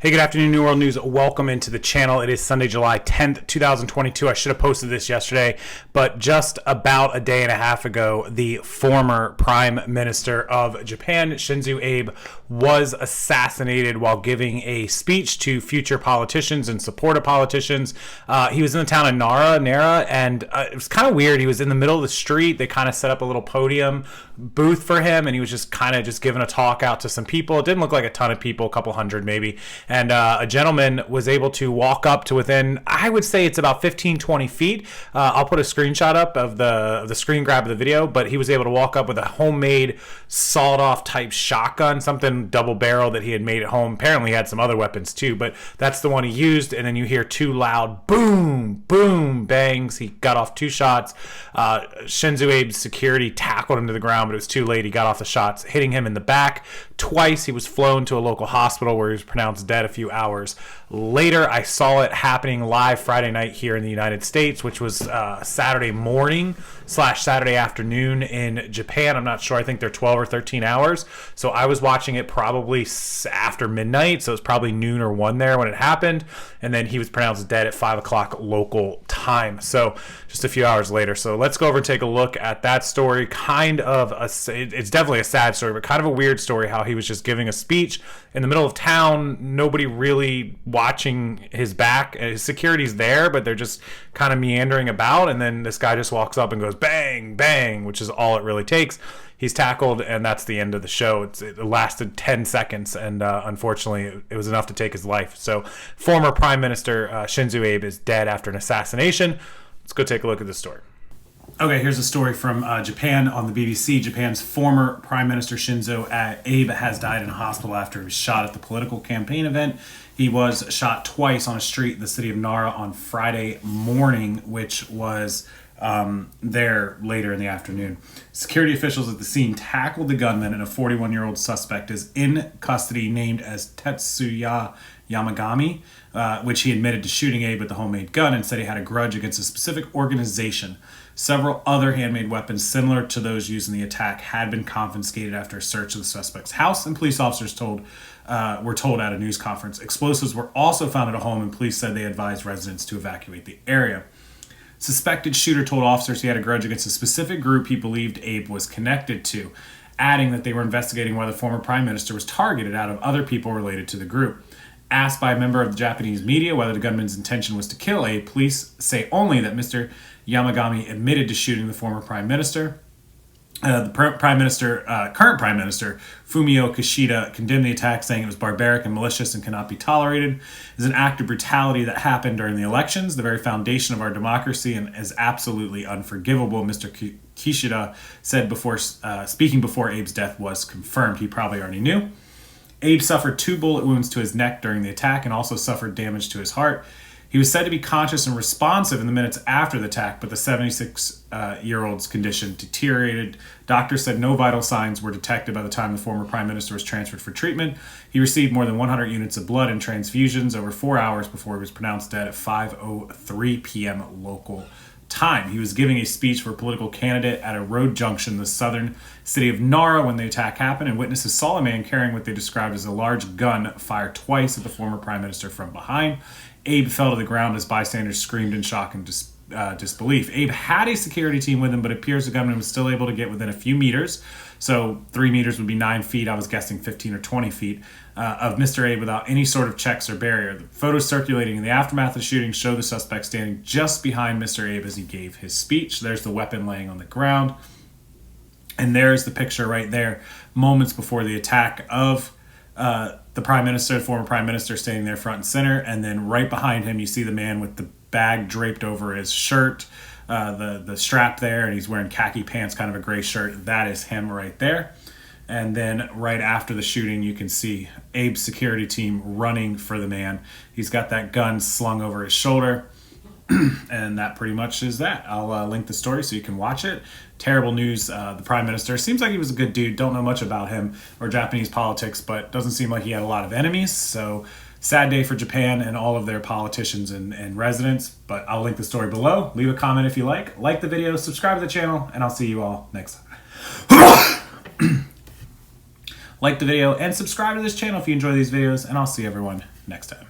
Hey, good afternoon, New World News. Welcome into the channel. It is Sunday, July 10th, 2022. I should have posted this yesterday, but just about a day and a half ago, the former Prime Minister of Japan, Shinzo Abe, was assassinated while giving a speech to future politicians and supportive politicians. He was in the town of Nara, and it was kind of weird. He was in the middle of the street. They kind of set up a little podium booth for him, and he was just kind of giving a talk out to some people. It didn't look like a ton of people, a couple hundred maybe. And a gentleman was able to walk up to within, I would say it's about 15, 20 feet. I'll put a screenshot up of the screen grab of the video, but he was able to walk up with a homemade sawed-off type shotgun, something double barrel that he had made at home. Apparently he had some other weapons too, but that's the one he used. And then you hear two loud boom, boom, bangs. He got off two shots. Shinzo Abe's security tackled him to the ground, but it was too late. He got off the shots, hitting him in the back twice. He was flown to a local hospital where he was pronounced dead a few hours later. I saw it happening live Friday night here in the United States, which was Saturday morning / Saturday afternoon in Japan. I'm not sure. I think they're 12 or 13 hours. So I was watching it probably after midnight. So it was probably noon or 1 there when it happened. And then he was pronounced dead at 5 o'clock local time. So just a few hours later. So let's go over and take a look at that story. It's definitely a sad story, but kind of a weird story how he was just giving a speech in the middle of town, nobody really watching his back. His security's there, but they're just kind of meandering about, and then this guy just walks up and goes bang, bang, which is all it really takes. He's tackled, and that's the end of the show. It lasted 10 seconds, and unfortunately, it was enough to take his life. So former Prime Minister Shinzo Abe is dead after an assassination. Let's go take a look at this story. Okay, here's a story from Japan on the BBC. Japan's former Prime Minister Shinzo Abe has died in a hospital after he was shot at the political campaign event. He was shot twice on a street in the city of Nara on Friday morning, which was there later in the afternoon. Security officials at the scene tackled the gunman, and a 41-year-old suspect is in custody named as Tetsuya Yamagami, which he admitted to shooting Abe with the homemade gun and said he had a grudge against a specific organization. Several other handmade weapons similar to those used in the attack had been confiscated after a search of the suspect's house, and police officers were told at a news conference. Explosives were also found at a home, and police said they advised residents to evacuate the area. Suspected shooter told officers he had a grudge against a specific group he believed Abe was connected to, adding that they were investigating why the former prime minister was targeted out of other people related to the group. Asked by a member of the Japanese media whether the gunman's intention was to kill Abe, police say only that Mr. Yamagami admitted to shooting the former prime minister. The current prime minister Fumio Kishida condemned the attack, saying it was barbaric and malicious and cannot be tolerated. It is an act of brutality that happened during the elections, the very foundation of our democracy, and is absolutely unforgivable, Mr. Kishida said before speaking before Abe's death was confirmed. He probably already knew. Abe suffered 2 bullet wounds to his neck during the attack and also suffered damage to his heart. He was said to be conscious and responsive in the minutes after the attack, but the 76-year-old's condition deteriorated. Doctors said no vital signs were detected by the time the former prime minister was transferred for treatment. He received more than 100 units of blood and transfusions over 4 hours before he was pronounced dead at 5:03 p.m. local time. He was giving a speech for a political candidate at a road junction in the southern city of Nara when the attack happened, and witnesses saw a man carrying what they described as a large gun fire twice at the former prime minister from behind. Abe fell to the ground as bystanders screamed in shock and disbelief. Abe had a security team with him, but it appears the gunman was still able to get within a few meters. So 3 meters would be 9 feet. I was guessing 15 or 20 feet of Mr. Abe without any sort of checks or barrier. The photos circulating in the aftermath of the shooting show the suspect standing just behind Mr. Abe as he gave his speech. There's the weapon laying on the ground. And there's the picture right there, moments before the attack of the prime minister, the former prime minister, standing there front and center. And then right behind him, you see the man with the bag draped over his shirt, the strap there, and he's wearing khaki pants, kind of a gray shirt. That is him right there. And then right after the shooting, you can see Abe's security team running for the man. He's got that gun slung over his shoulder. And that pretty much is that. I'll link the story so you can watch it. Terrible news. The prime minister seems like he was a good dude. Don't know much about him or Japanese politics, but doesn't seem like he had a lot of enemies. So sad day for Japan and all of their politicians and residents. But I'll link the story below. Leave a comment if you like the video, subscribe to the channel, and I'll see you all next time. Like the video and subscribe to this channel if you enjoy these videos, and I'll see everyone next time.